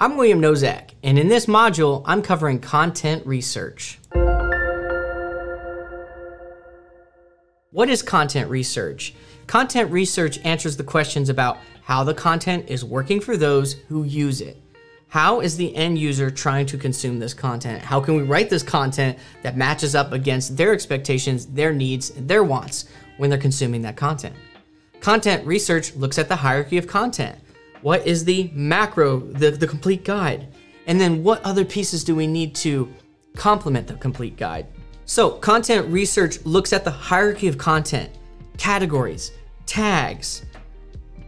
I'm William Nozak, and in this module, I'm covering content research. What is content research? Content research answers the questions about how the content is working for those who use it. How is the end user trying to consume this content? How can we write this content that matches up against their expectations, their needs, and their wants when they're consuming that content? Content research looks at the hierarchy of content. What is the macro, the complete guide? And then what other pieces do we need to complement the complete guide? So content research looks at the hierarchy of content, categories, tags,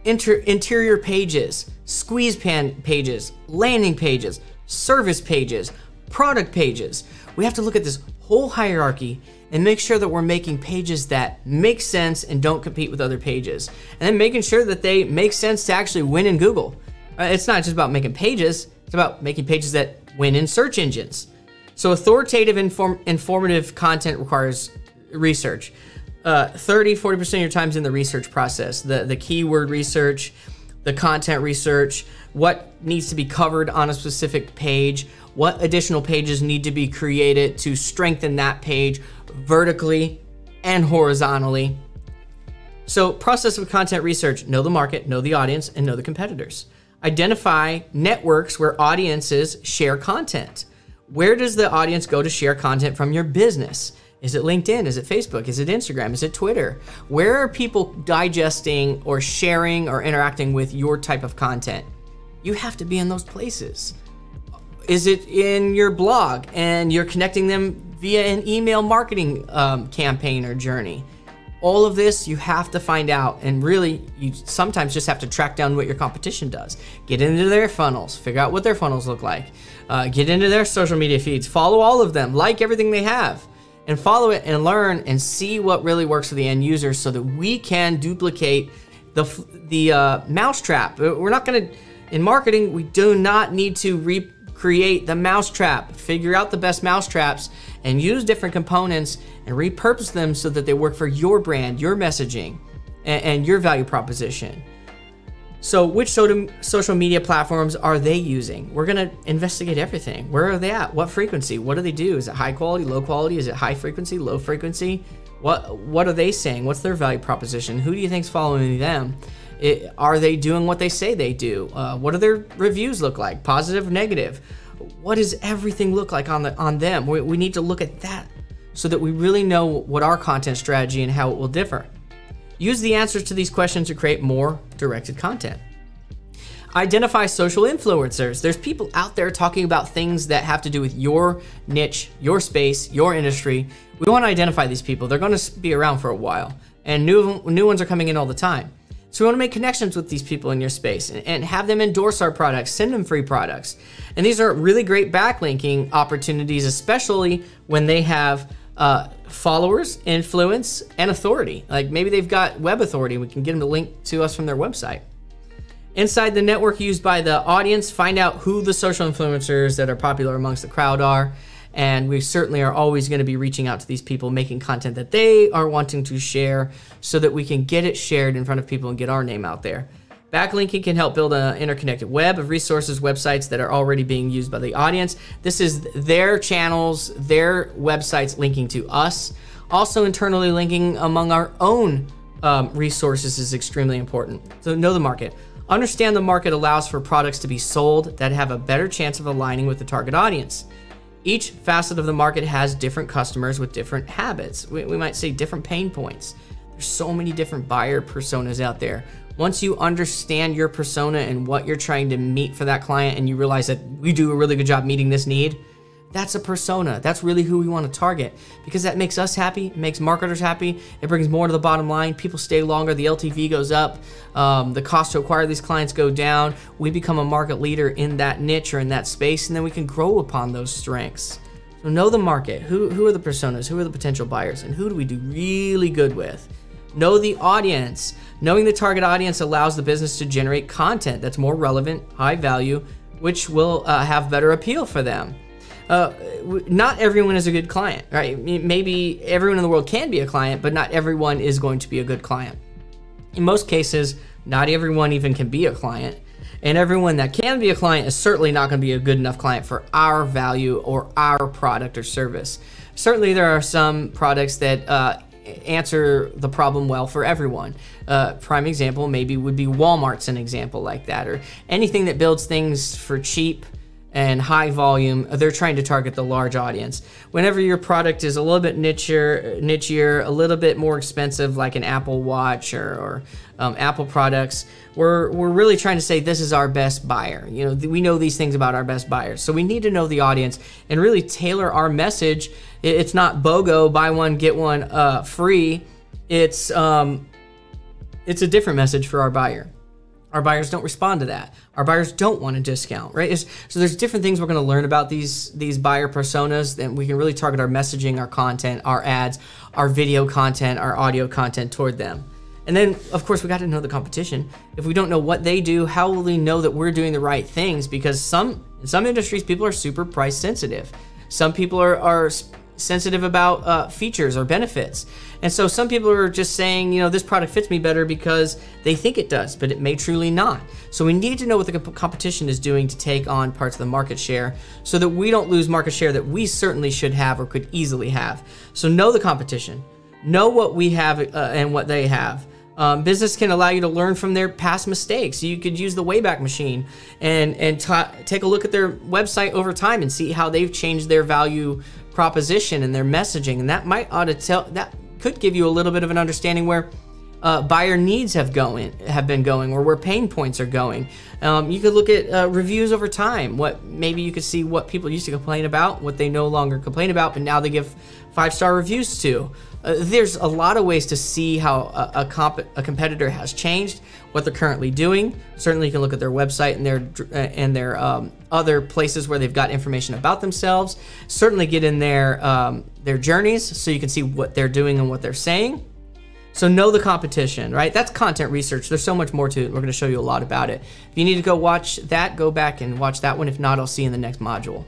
interior pages, squeeze pan pages, landing pages, service pages, product pages. We have to look at this whole hierarchy and make sure that we're making pages that make sense and don't compete with other pages. And then making sure that they make sense to actually win in Google. It's not just about making pages, it's about making pages that win in search engines. So authoritative, informative content requires research. 30-40% of your time's in the research process. The keyword research, the content research, what needs to be covered on a specific page, what additional pages need to be created to strengthen that page vertically and horizontally. So process of content research: know the market, know the audience, and know the competitors. Identify networks where audiences share content. Where does the audience go to share content from your business? Is it LinkedIn? Is it Facebook? Is it Instagram? Is it Twitter? Where are people digesting or sharing or interacting with your type of content? You have to be in those places. Is it in your blog and you're connecting them via an email marketing campaign or journey? All of this you have to find out, and really you sometimes just have to track down what your competition does. Get into their funnels, figure out what their funnels look like. Get into their social media feeds, follow all of them, like everything they have, and follow it and learn and see what really works for the end user so that we can duplicate the mousetrap. We're not gonna, in marketing, we do not need to recreate the mousetrap. Figure out the best mousetraps and use different components and repurpose them so that they work for your brand, your messaging, and your value proposition. So which social media platforms are they using? We're gonna investigate everything. Where are they at? What frequency? What do they do? Is it high quality, low quality? Is it high frequency, low frequency? What are they saying? What's their value proposition? Who do you think's following them? Are they doing what they say they do? What do their reviews look like? Positive, negative? What does everything look like on them? We need to look at that so that we really know what our content strategy and how it will differ. Use the answers to these questions to create more directed content. Identify social influencers. There's people out there talking about things that have to do with your niche, your space, your industry. We want to identify these people. They're going to be around for a while, and new ones are coming in all the time. So we want to make connections with these people in your space and have them endorse our products, send them free products. And these are really great backlinking opportunities, especially when they have followers, influence, and authority. Like maybe they've got web authority. We can get them to link to us from their website. Inside the network used by the audience, find out who the social influencers that are popular amongst the crowd are. And we certainly are always going to be reaching out to these people, making content that they are wanting to share so that we can get it shared in front of people and get our name out there. Backlinking can help build an interconnected web of resources, websites that are already being used by the audience. This is their channels, their websites linking to us. Also, internally linking among our own resources is extremely important. So know the market. Understand the market allows for products to be sold that have a better chance of aligning with the target audience. Each facet of the market has different customers with different habits. We might say different pain points. There's so many different buyer personas out there. Once you understand your persona and what you're trying to meet for that client, and you realize that we do a really good job meeting this need, that's a persona. That's really who we want to target, because that makes us happy, it makes marketers happy, it brings more to the bottom line, people stay longer, the LTV goes up, the cost to acquire these clients go down, we become a market leader in that niche or in that space, and then we can grow upon those strengths. So know the market. Who are the personas? Who are the potential buyers? And who do we do really good with? Know the audience. Knowing the target audience allows the business to generate content that's more relevant, high value, which will have better appeal for them. Not everyone is a good client, right? Maybe everyone in the world can be a client, but not everyone is going to be a good client. In most cases, not everyone even can be a client. And everyone that can be a client is certainly not going to be a good enough client for our value or our product or service. Certainly there are some products that answer the problem well for everyone. Prime example maybe would be Walmart's an example like that, or anything that builds things for cheap and high volume. They're trying to target the large audience. Whenever your product is a little bit nichier, a little bit more expensive, like an Apple Watch or Apple products, we're really trying to say this is our best buyer. You know, we know these things about our best buyers, so we need to know the audience and really tailor our message. It's not BOGO, buy one get one free. It's a different message for our buyer. Our buyers don't respond to that. Our buyers don't want a discount, right? So there's different things we're going to learn about these buyer personas, and we can really target our messaging, our content, our ads, our video content, our audio content toward them. And then, of course, we got to know the competition. If we don't know what they do, how will we know that we're doing the right things? Because in some industries, people are super price sensitive. Some people are sensitive about features or benefits. And so some people are just saying, you know, this product fits me better because they think it does, but it may truly not. So we need to know what the competition is doing to take on parts of the market share so that we don't lose market share that we certainly should have or could easily have. So know the competition, know what we have and what they have. Business can allow you to learn from their past mistakes. You could use the Wayback Machine and take a look at their website over time and see how they've changed their value proposition and their messaging, and that could give you a little bit of an understanding where buyer needs have been going, or where pain points are going. You could look at reviews over time. Maybe you could see what people used to complain about, what they no longer complain about, but now they give 5-star reviews to. There's a lot of ways to see how a competitor has changed, what they're currently doing. Certainly you can look at their website and their other places where they've got information about themselves. Certainly get in their journeys so you can see what they're doing and what they're saying. So know the competition, right? That's content research. There's so much more to it. We're going to show you a lot about it. If you need to go watch that, go back and watch that one. If not, I'll see you in the next module.